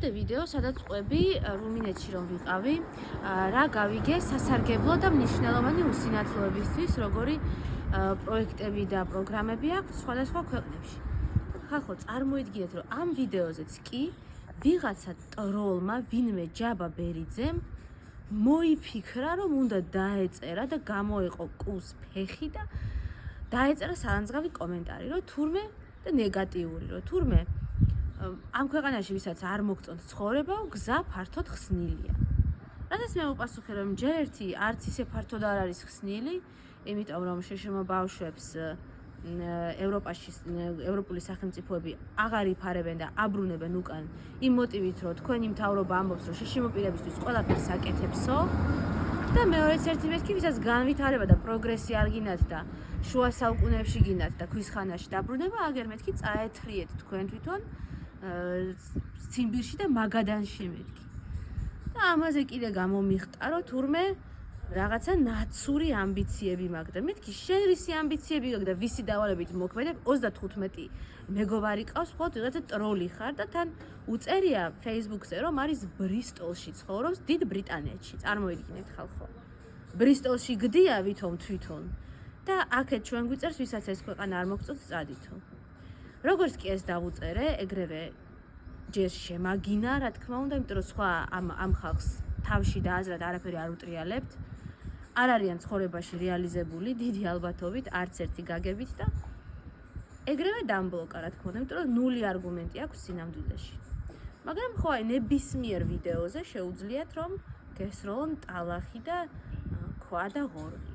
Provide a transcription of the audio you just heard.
მივხვდი ვიდეო, სადაც ყვები რუმინეთში რომ ვიყავი, რა გავიგე სასარგებლო და მნიშვნელოვანი უსინათლოებისთვის, როგორი პროექტები და პროგრამები აქვს სხვადასხვა ქვეყნებში. ხალხო, წარმოიდგინეთ, რომ ამ ვიდეოზეც კი ვიღაცა ტროლმა, ვინმე ჯაბა ბერიძემ მოიფიქრა, რომ უნდა დაეწერა და გამოეყო კუს ფეხი და დაეწერა სალანძღავი კომენტარი, რომ თურმე და ნეგატიური, რომ თურმე ამ ქვეყანაში ვისაც არ მოგწონთ ცხოვრება, გზა ფართოდ ხსნილია. რადგან მე უპასუხე, რომ ჯერ ერთი არც ისე ფართოდ არ არის ხსნილი, იმიტომ რომ შეშმო ბავშვებს ევროპაში ევროპული სახელმწიფოები აღარ იფარებენ და აბრუნებენ უკან იმ მოტივით, რომ თქვენი მთავრობა ამბობს, რომ შეშმო პირებისთვის ყველაფერს აკეთებსო და მეორეც ერთი მეთქი, ვისაც განვითარება და პროგრესი არ გინათ და შუა საუკუნეებში გინათ და ქვის ხანაში დაბრუნება, აგერ მეთქი წაეთრიეთ თქვენ თვითონ ციმბირში და მაგადანში მეთქი. და ამაზე კიდე გამომიხტა, რომ თურმე რაღაცა ნაცური ამბიციები მაქვს და მეთქი შენ რისი ამბიციები გაქვს და ვისი დავალებით მოქმედებ 35 მეგობარი ყავს, ხოლმე ვიღაცა ტროლი ხარ და თან უწერია Facebook-ზე, რომ არის ბრისტოლში ცხოვრობს, დიდ ბრიტანეთში. წარმოიდგინეთ ხალხო. ბრისტოლში გდია თვითონ და აქეთ ჩვენ გვიწერს, ვისაც ეს ქვეყანა არ მოგწონს, წადითო. როგორც კი ეს დავუწერე, ეგრევე ჯერ შემაგინა, რა თქმა უნდა, იმიტომ რომ სხვა ამ ხალხს თავში და აზრად არაფერი არ უტრიალებთ. არ არიან ცხოვრებაში რეალიზებული, დიდი ალბათობით, არც ერთი გაგებით და ეგრევე დამბლოკა, რა თქმა უნდა, იმიტომ რომ ნული არგუმენტი აქვს სინამდვილეში. მაგრამ ხო, აი ნებისმიერ ვიდეოზე შეუძლიათ რომ გესროლონ ტალახი და ქვა და ღორღი.